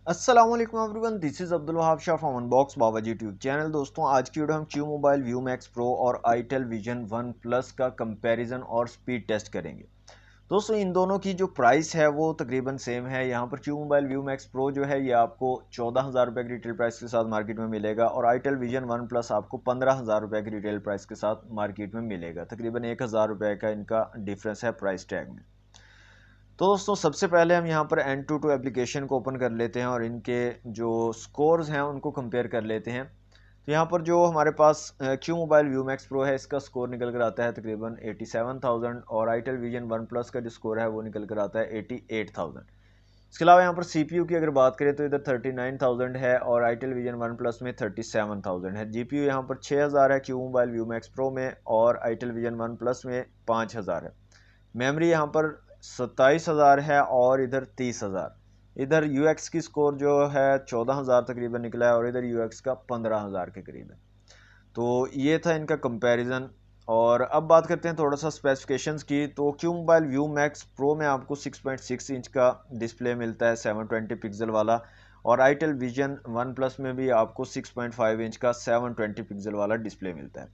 अस्सलाम वालेकुम everyone, this is Abdul Wahab Shah from unbox Baba YouTube channel. दोस्तों, आज की वीडियो हम Q Mobile View Max pro और आईटेल विजन वन प्लस का कंपैरिजन और स्पीड टेस्ट करेंगे। दोस्तों, इन दोनों की जो प्राइस है वो तकरीबन सेम है। यहाँ पर Q Mobile View Max pro जो है ये आपको 14,000 रुपये की रिटेल प्राइस के साथ मार्केट में मिलेगा और आईटेल विजन वन प्लस आपको 15,000 रुपये की रिटेल प्राइस के साथ मार्केट में मिलेगा। तकरीबन 1,000 रुपये का इनका डिफरेंस है प्राइस टैग में। तो दोस्तों, सबसे पहले हम यहाँ पर N22 एप्लीकेशन को ओपन कर लेते हैं और इनके जो स्कोर्स हैं उनको कंपेयर कर लेते हैं। तो यहाँ पर जो हमारे पास Q Mobile View Max Pro है, इसका स्कोर निकल कर आता है तकरीबन 87,000 और आईटेल विजन वन प्लस का जो स्कोर है वो निकल कर आता है 88,000। इसके अलावा यहाँ पर CPU की अगर बात करें तो इधर 39,000 है और आईटेल विजन वन प्लस में 37,000 है। GPU यहाँ पर 6,000 है Q Mobile View Max pro में और आईटेल विजन वन प्लस में 5,000 है। मेमोरी यहाँ पर 27,000 है और इधर 30,000। इधर यूएक्स की स्कोर जो है 14,000 तकरीबन निकला है और इधर यूएक्स का 15,000 के करीब है। तो ये था इनका कंपैरिजन। और अब बात करते हैं थोड़ा सा स्पेसिफिकेशंस की। तो Q Mobile View Max pro में आपको 6.6 इंच का डिस्प्ले मिलता है 720 पिक्सल वाला और आईटेल विजन वन प्लस में भी आपको 6.5 इंच का 720 पिक्सल वाला डिस्प्ले मिलता है।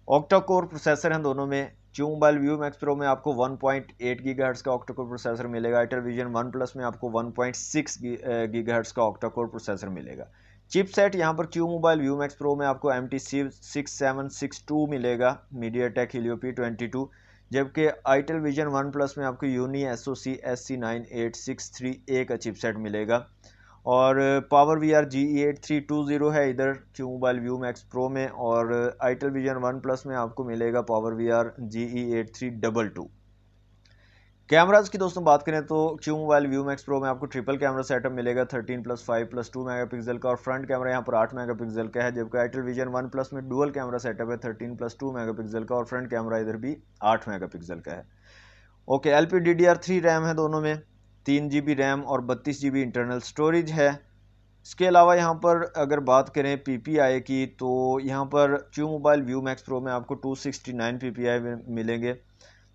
ऑक्टा कोर प्रोसेसर हैं दोनों में। Q Mobile View Max pro में आपको 1.8 गीगाहर्ट्ज़ का ऑक्टा कोर प्रोसेसर मिलेगा। आईटेल विजन वन प्लस में आपको 1.6 गीगाहर्ट्ज़ का ऑक्टा कोर प्रोसेसर मिलेगा। चिपसेट यहाँ पर Q Mobile View Max pro में आपको MT 6762 मिलेगा, मीडियाटेक हीलियो P22, जबकि आईटेल विजन वन प्लस में आपको यूनी SoC SC9863A का चिपसेट मिलेगा। और पावर वी आर GE8320 है इधर Q Mobile View Max pro में और आईटेल विजन वन प्लस में आपको मिलेगा power we are GE8322। Cameras की दोस्तों बात करें तो Q Mobile View Max pro में आपको ट्रिपल कैमरा सेटअप मिलेगा 13+5+2 मेगापिक्सल का और फ्रंट कैमरा यहाँ पर 8 मेगापिक्सल का है, जबकि आईटेल विजन वन प्लस में डुअल कैमरा सेटअप है 13+2 मेगापिक्सल का और फ्रंट कैमरा इधर भी 8 मेगापिक्सल का है। ओके, LPDDR3 रैम है दोनों में, 3 GB रैम और 32 GB इंटरनल स्टोरेज है। इसके अलावा यहाँ पर अगर बात करें PPI की तो यहाँ पर Q Mobile View Max pro में आपको 269 PPI मिलेंगे,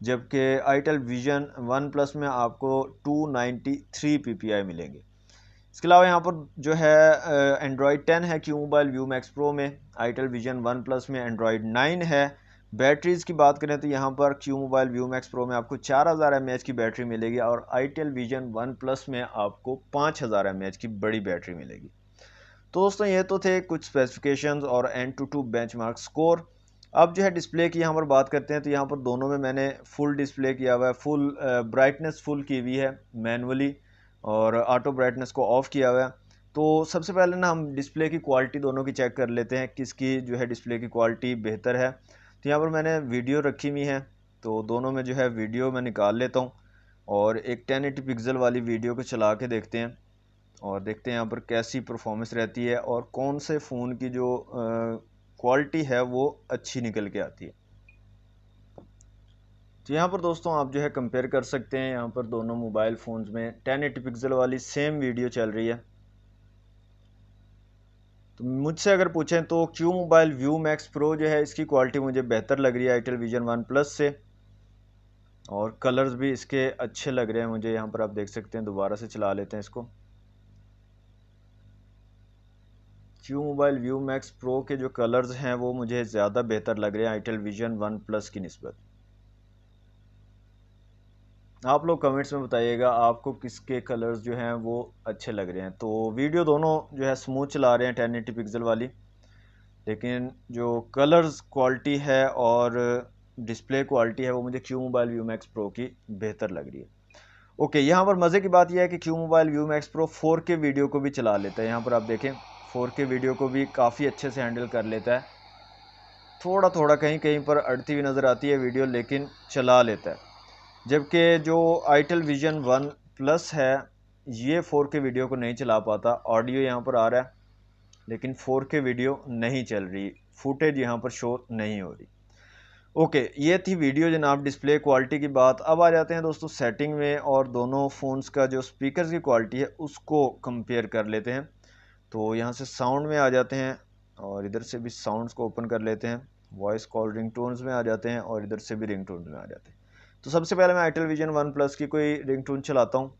जबकि आईटेल विजन वन प्लस में आपको 293 PPI मिलेंगे। इसके अलावा यहाँ पर जो है एंड्रॉयड 10 है Q Mobile View Max pro में, आईटेल विजन वन प्लस में एंड्रॉयड 9 है। बैटरीज की बात करें तो यहाँ पर Q Mobile View Max pro में आपको 4000 mAh की बैटरी मिलेगी और आईटेल विजन वन प्लस में आपको 5000 mAh की बड़ी बैटरी मिलेगी। तो दोस्तों, ये तो थे कुछ स्पेसिफिकेशंस और N22 बेंचमार्क स्कोर। अब जो है डिस्प्ले की यहाँ पर बात करते हैं तो यहाँ पर दोनों में मैंने फुल डिस्प्ले किया हुआ है, फुल ब्राइटनेस फुल की हुई है मैनुअली और ऑटो ब्राइटनेस को ऑफ किया हुआ है। तो सबसे पहले ना हम डिस्प्ले की क्वालिटी दोनों की चेक कर लेते हैं, किसकी जो है डिस्प्ले की क्वालिटी बेहतर है। तो यहाँ पर मैंने वीडियो रखी हुई है, तो दोनों में जो है वीडियो मैं निकाल लेता हूँ और एक 1080 पिक्सल वाली वीडियो को चला के देखते हैं और देखते हैं यहाँ पर कैसी परफॉर्मेंस रहती है और कौन से फ़ोन की जो क्वालिटी है वो अच्छी निकल के आती है। तो यहाँ पर दोस्तों आप जो है कंपेयर कर सकते हैं, यहाँ पर दोनों मोबाइल फ़ोन्स में 1080 पिक्सल वाली सेम वीडियो चल रही है। तो मुझसे अगर पूछें तो Q Mobile View Max pro जो है इसकी क्वालिटी मुझे बेहतर लग रही है आईटेल विजन वन प्लस से और कलर्स भी इसके अच्छे लग रहे हैं मुझे। यहाँ पर आप देख सकते हैं, दोबारा से चला लेते हैं इसको। Q Mobile View Max pro के जो कलर्स हैं वो मुझे ज़्यादा बेहतर लग रहे हैं आईटेल विजन वन प्लस की निस्बत। आप लोग कमेंट्स में बताइएगा आपको किसके कलर्स जो हैं वो अच्छे लग रहे हैं। तो वीडियो दोनों जो है स्मूथ चला रहे हैं 1080 पिक्सल वाली, लेकिन जो कलर्स क्वालिटी है और डिस्प्ले क्वालिटी है वो मुझे Q Mobile View Max pro की बेहतर लग रही है। ओके, यहाँ पर मज़े की बात यह है कि Q Mobile View Max pro 4K video को भी चला लेता है। यहाँ पर आप देखें 4K वीडियो को भी काफ़ी अच्छे से हैंडल कर लेता है। थोड़ा थोड़ा कहीं कहीं पर अड़ती हुई नज़र आती है वीडियो, लेकिन चला लेता है। जबकि जो आईटेल विजन वन प्लस है ये 4K वीडियो को नहीं चला पाता। ऑडियो यहाँ पर आ रहा है लेकिन 4K वीडियो नहीं चल रही, फुटेज यहाँ पर शो नहीं हो रही। ओके, ये थी वीडियो जनाब डिस्प्ले क्वालिटी की बात। अब आ जाते हैं दोस्तों सेटिंग में और दोनों फ़ोन्स का जो स्पीकर्स की क्वालिटी है उसको कंपेयर कर लेते हैं। तो यहाँ से साउंड में आ जाते हैं और इधर से भी साउंड्स को ओपन कर लेते हैं, वॉइस कॉल रिंगटोन्स में आ जाते हैं और इधर से भी रिंगटोन्स में आ जाते हैं। तो सबसे पहले मैं आईटेल विजन वन प्लस की कोई रिंगटोन चलाता हूँ।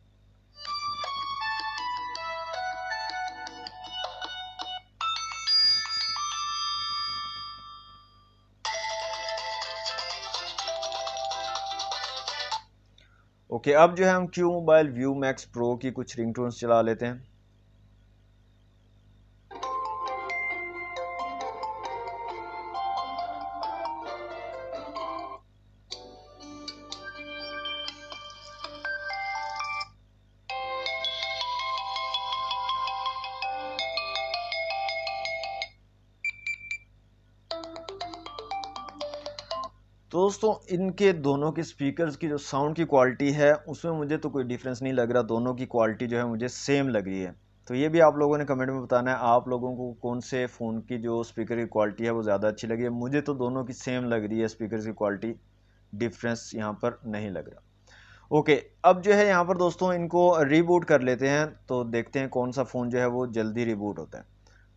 ओके, अब जो है हम Q Mobile View Max pro की कुछ रिंगटोन्स चला लेते हैं। तो दोस्तों इनके दोनों के स्पीकर्स की जो साउंड की क्वालिटी है उसमें मुझे तो कोई डिफरेंस नहीं लग रहा, दोनों की क्वालिटी जो है मुझे सेम लग रही है। तो ये भी आप लोगों ने कमेंट में बताना है आप लोगों को कौन से फ़ोन की जो स्पीकर की क्वालिटी है वो ज़्यादा अच्छी लगी है। मुझे तो दोनों की सेम लग रही है, स्पीकर की क्वालिटी डिफरेंस यहाँ पर नहीं लग रहा। ओके, अब जो है यहाँ पर दोस्तों इनको रीबूट कर लेते हैं, तो देखते हैं कौन सा फ़ोन जो है वो जल्दी रीबूट होता है।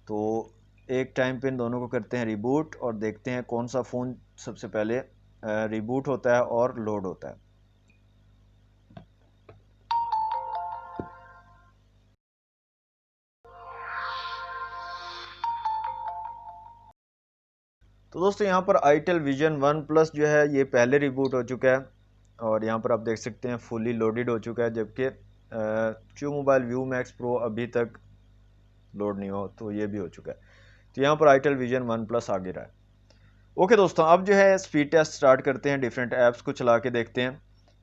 तो एक टाइम पे इन दोनों को करते हैं रिबूट और देखते हैं कौन सा फ़ोन सबसे पहले रिबूट होता है और लोड होता है। तो दोस्तों यहाँ पर आईटेल विजन वन प्लस जो है ये पहले रिबूट हो चुका है और यहाँ पर आप देख सकते हैं फुली लोडेड हो चुका है, जबकि Q Mobile View Max pro अभी तक लोड नहीं हो, तो ये भी हो चुका है। तो यहाँ पर आईटेल विजन वन प्लस आगे रहा है। ओके दोस्तों, अब जो है स्पीड टेस्ट स्टार्ट करते हैं, डिफरेंट ऐप्स को चला के देखते हैं।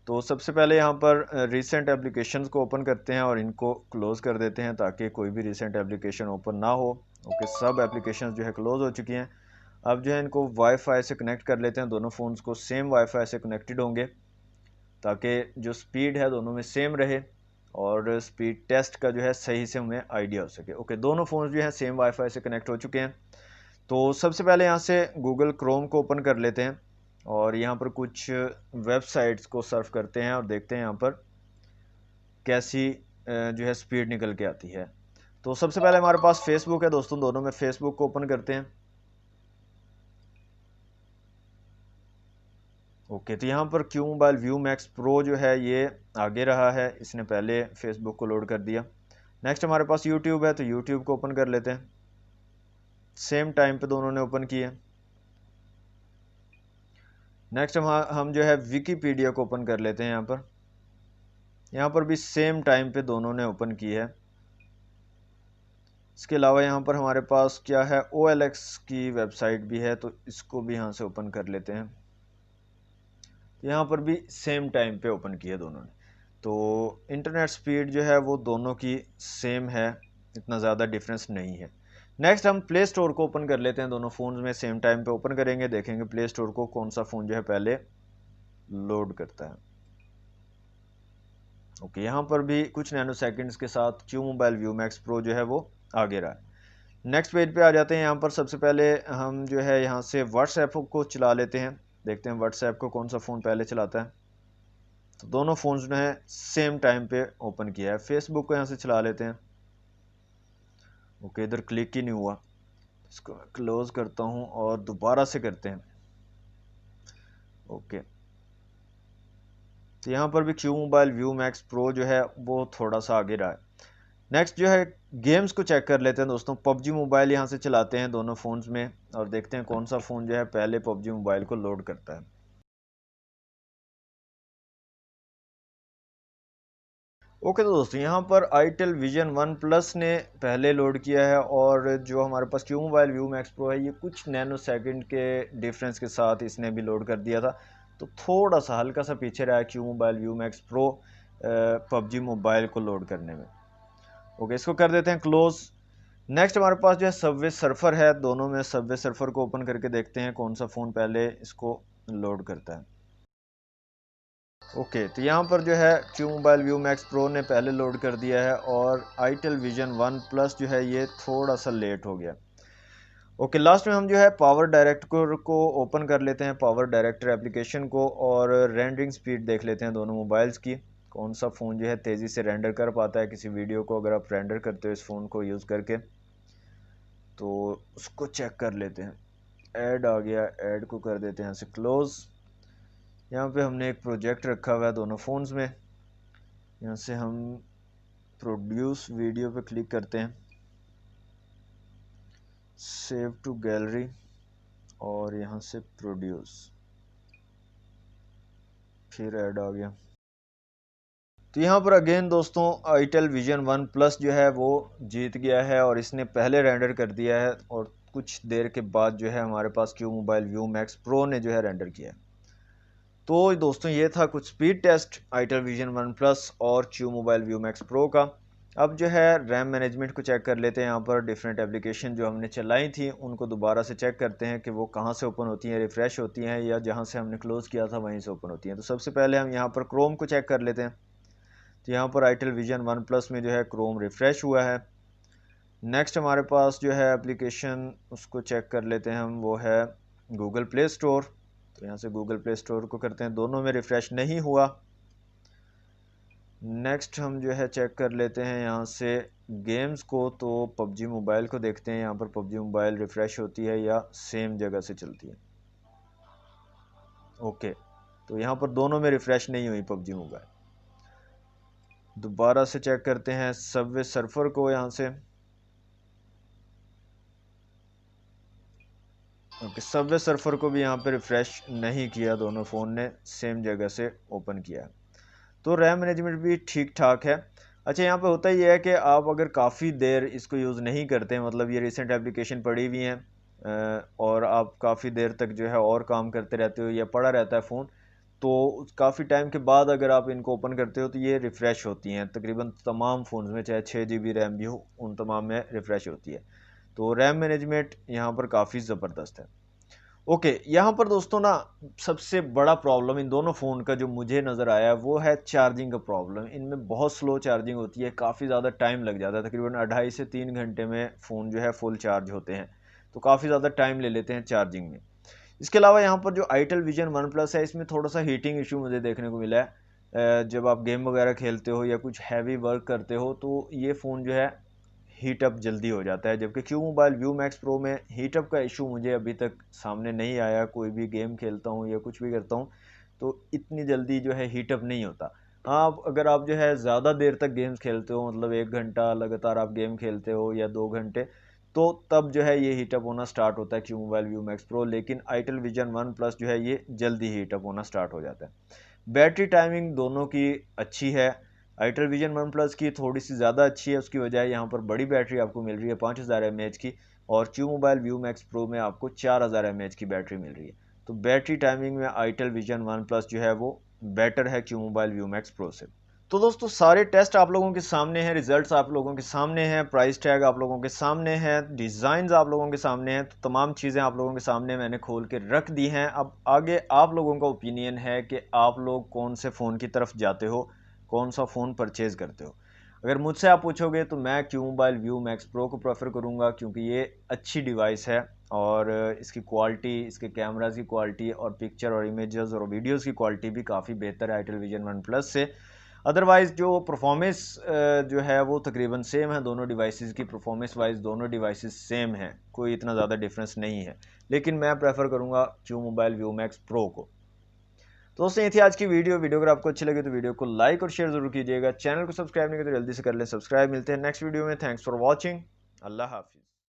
तो सबसे पहले यहाँ पर रीसेंट एप्लीकेशंस को ओपन करते हैं और इनको क्लोज़ कर देते हैं ताकि कोई भी रीसेंट एप्लीकेशन ओपन ना हो। ओके, सब एप्लीकेशंस जो है क्लोज़ हो चुकी हैं। अब जो है इनको वाईफाई से कनेक्ट कर लेते हैं, दोनों फ़ोन्स को सेम वाईफाई से कनेक्टेड होंगे ताकि जो स्पीड है दोनों में सेम रहे और स्पीड टेस्ट का जो है सही से हमें आइडिया हो सके। ओके, दोनों फ़ोन्स जो हैं सेम वाईफाई से कनेक्ट हो चुके हैं। तो सबसे पहले यहाँ से गूगल क्रोम को ओपन कर लेते हैं और यहाँ पर कुछ वेबसाइट्स को सर्फ करते हैं और देखते हैं यहाँ पर कैसी जो है स्पीड निकल के आती है। तो सबसे पहले हमारे पास फेसबुक है दोस्तों, दोनों में फेसबुक को ओपन करते हैं। ओके, तो यहाँ पर Q Mobile View Max pro जो है ये आगे रहा है, इसने पहले फेसबुक को लोड कर दिया। नेक्स्ट हमारे पास यूट्यूब है, तो यूट्यूब को ओपन कर लेते हैं, सेम टाइम पे दोनों ने ओपन किया। नेक्स्ट हम जो है विकीपीडिया को ओपन कर लेते हैं। यहाँ पर भी सेम टाइम पे दोनों ने ओपन की है। इसके अलावा यहाँ पर हमारे पास क्या है, OLX की वेबसाइट भी है, तो इसको भी यहाँ से ओपन कर लेते हैं। यहाँ पर भी सेम टाइम पे ओपन की है दोनों ने। तो इंटरनेट स्पीड जो है वो दोनों की सेम है, इतना ज़्यादा डिफरेंस नहीं है। नेक्स्ट हम प्ले स्टोर को ओपन कर लेते हैं, दोनों फ़ोन में सेम टाइम पे ओपन करेंगे, देखेंगे प्ले स्टोर को कौन सा फ़ोन जो है पहले लोड करता है। ओके, यहाँ पर भी कुछ नैनो सेकंड्स के साथ Q Mobile View Max pro जो है वो आगे रहा है। नेक्स्ट पेज पे आ जाते हैं। यहाँ पर सबसे पहले हम जो है यहाँ से व्हाट्सएप को चला लेते हैं, देखते हैं व्हाट्सएप को कौन सा फ़ोन पहले चलाता है। तो दोनों फ़ोन्स ने सेम टाइम पे ओपन किया है। फेसबुक को यहाँ से चला लेते हैं। ओके, इधर क्लिक ही नहीं हुआ, इसको क्लोज़ करता हूँ और दोबारा से करते हैं। ओके, तो यहाँ पर भी Q Mobile View Max pro जो है वो थोड़ा सा आगे रहा है। नेक्स्ट जो है गेम्स को चेक कर लेते हैं दोस्तों। पबजी मोबाइल यहाँ से चलाते हैं दोनों फ़ोन्स में और देखते हैं कौन सा फ़ोन जो है पहले पबजी मोबाइल को लोड करता है। ओके, तो दोस्तों यहाँ पर आईटेल विजन वन प्लस ने पहले लोड किया है और जो हमारे पास Q Mobile View Max Pro है ये कुछ नैनो सेकंड के डिफरेंस के साथ इसने भी लोड कर दिया था, तो थोड़ा सा हल्का सा पीछे रहा है Q Mobile View Max pro PUBG mobile को लोड करने में। ओके, इसको कर देते हैं क्लोज। नेक्स्ट हमारे पास जो है सबवे सर्फर है, दोनों में सबवे सर्फर को ओपन करके देखते हैं कौन सा फ़ोन पहले इसको लोड करता है। ओके, तो यहाँ पर जो है Q Mobile View Max Pro ने पहले लोड कर दिया है और आईटेल विजन वन प्लस जो है ये थोड़ा सा लेट हो गया। ओके, लास्ट में हम जो है पावर डायरेक्टर को ओपन कर लेते हैं, पावर डायरेक्टर एप्लीकेशन को, और रेंडरिंग स्पीड देख लेते हैं दोनों मोबाइल्स की, कौन सा फ़ोन जो है तेज़ी से रेंडर कर पाता है किसी वीडियो को। अगर आप रेंडर करते हो इस फ़ोन को यूज़ करके तो उसको चेक कर लेते हैं। ऐड आ गया, ऐड को कर देते हैं यहाँ से क्लोज़। यहाँ पे हमने एक प्रोजेक्ट रखा हुआ है दोनों फ़ोन्स में, यहाँ से हम प्रोड्यूस वीडियो पे क्लिक करते हैं, सेव टू गैलरी और यहाँ से प्रोड्यूस, फिर ऐड आ गया। तो यहाँ पर अगेन दोस्तों आईटेल विजन वन प्लस जो है वो जीत गया है और इसने पहले रेंडर कर दिया है और कुछ देर के बाद जो है हमारे पास Q Mobile View Max Pro ने जो है रेंडर किया है। तो दोस्तों ये था कुछ speed test itel Vision one Plus और Q Mobile View Max Pro का। अब जो है रैम मैनेजमेंट को चेक कर लेते हैं। यहाँ पर डिफरेंट एप्लीकेशन जो हमने चलाई थी उनको दोबारा से चेक करते हैं कि वो कहाँ से ओपन होती हैं, रिफ़्रेश होती हैं या जहाँ से हमने क्लोज़ किया था वहीं से ओपन होती हैं। तो सबसे पहले हम यहाँ पर क्रोम को चेक कर लेते हैं। तो यहाँ पर आईटेल विजन वन प्लस में जो है क्रोम रिफ़्रेश हुआ है। नेक्स्ट हमारे पास जो है एप्लीकेशन उसको चेक कर लेते हैं हम, वो है गूगल प्ले स्टोर। तो यहाँ से गूगल प्ले स्टोर को करते हैं, दोनों में रिफ़्रेश नहीं हुआ। नेक्स्ट हम जो है चेक कर लेते हैं यहाँ से गेम्स को। तो पबजी मोबाइल को देखते हैं, यहाँ पर पबजी मोबाइल रिफ़्रेश होती है या सेम जगह से चलती है। ओके, तो यहाँ पर दोनों में रिफ़्रेश नहीं हुई पबजी मोबाइल। दोबारा से चेक करते हैं सबवे सर्फर को यहाँ से। ओके, सबवे सर्फर को भी यहाँ पे रिफ़्रेश नहीं किया, दोनों फ़ोन ने सेम जगह से ओपन किया। तो रैम मैनेजमेंट भी ठीक ठाक है। अच्छा, यहाँ पे होता ही है कि आप अगर काफ़ी देर इसको यूज़ नहीं करते, मतलब ये रिसेंट एप्लीकेशन पड़ी हुई हैं और आप काफ़ी देर तक जो है और काम करते रहते हो या पड़ा रहता है फ़ोन, तो काफ़ी टाइम के बाद अगर आप इनको ओपन करते हो तो ये रिफ़्रेश होती हैं तकरीबन तमाम फ़ोन्स में, चाहे 6 GB रैम भी हो उन तमाम में रिफ़्रेश होती है। तो रैम मैनेजमेंट यहाँ पर काफ़ी ज़बरदस्त है। ओके, यहाँ पर दोस्तों ना सबसे बड़ा प्रॉब्लम इन दोनों फ़ोन का जो मुझे नज़र आया वो है चार्जिंग का प्रॉब्लम। इनमें बहुत स्लो चार्जिंग होती है, काफ़ी ज़्यादा टाइम लग जाता है, तकरीबन 2.5 से 3 घंटे में फ़ोन जो है फुल चार्ज होते हैं। तो काफ़ी ज़्यादा टाइम ले लेते हैं चार्जिंग में। इसके अलावा यहाँ पर जो आईटेल विजन वन प्लस है इसमें थोड़ा सा हीटिंग इशू मुझे देखने को मिला है। जब आप गेम वगैरह खेलते हो या कुछ हैवी वर्क करते हो तो ये फ़ोन जो है हीट अप जल्दी हो जाता है, जबकि Q Mobile View Max pro में हीट अप का इशू मुझे अभी तक सामने नहीं आया। कोई भी गेम खेलता हूँ या कुछ भी करता हूँ तो इतनी जल्दी जो है हीट अप नहीं होता। हाँ, अगर आप जो है ज़्यादा देर तक गेम्स खेलते हो, मतलब 1 घंटा लगातार आप गेम खेलते हो या 2 घंटे, तो तब जो है ये हीटअप होना स्टार्ट होता है Q Mobile View Max pro. लेकिन आईटेल विजन वन प्लस जो है ये जल्दी हीटअप होना स्टार्ट हो जाता है। बैटरी टाइमिंग दोनों की अच्छी है। आईटेल विजन वन प्लस की थोड़ी सी ज़्यादा अच्छी है, उसकी वजह यहाँ पर बड़ी बैटरी आपको मिल रही है 5000 mAh की, और Q Mobile View Max pro में आपको 4000 mAh की बैटरी मिल रही है। तो बैटरी टाइमिंग में आईटेल विजन वन प्लस जो है वो बेटर है Q Mobile View Max pro से। तो दोस्तों सारे टेस्ट आप लोगों के सामने हैं, रिजल्ट्स आप लोगों के सामने हैं, प्राइस टैग आप लोगों के सामने है, डिज़ाइंस आप लोगों के सामने हैं। तो तमाम चीज़ें आप लोगों के सामने मैंने खोल के रख दी हैं। अब आगे आप लोगों का ओपिनियन है कि आप लोग कौन से फ़ोन की तरफ जाते हो, कौन सा फ़ोन परचेज़ करते हो। अगर मुझसे आप पूछोगे तो मैं Q Mobile View Max pro को प्रेफर करूँगा, क्योंकि ये अच्छी डिवाइस है और इसकी क्वालिटी, इसके कैमराज की क्वालिटी और पिक्चर और इमेजेस और वीडियोस की क्वालिटी भी काफ़ी बेहतर है आईटेल विजन वन प्लस से। अदरवाइज़ जो परफॉर्मेंस जो है वो तकरीबन सेम है, दोनों डिवाइसेस की परफॉर्मेंस वाइज दोनों डिवाइसेस सेम हैं, कोई इतना ज़्यादा डिफरेंस नहीं है। लेकिन मैं प्रेफर करूँगा Q Mobile View Max pro को। तो दोस्तों ये थी आज की वीडियो अगर आपको अच्छी लगी तो वीडियो को लाइक और शेयर जरूर कीजिएगा। चैनल को सब्सक्राइब नहीं किया तो जल्दी से कर लें सब्सक्राइब। मिलते हैं नेक्स्ट वीडियो में। Thanks for watching. अल्लाह हाफिज़।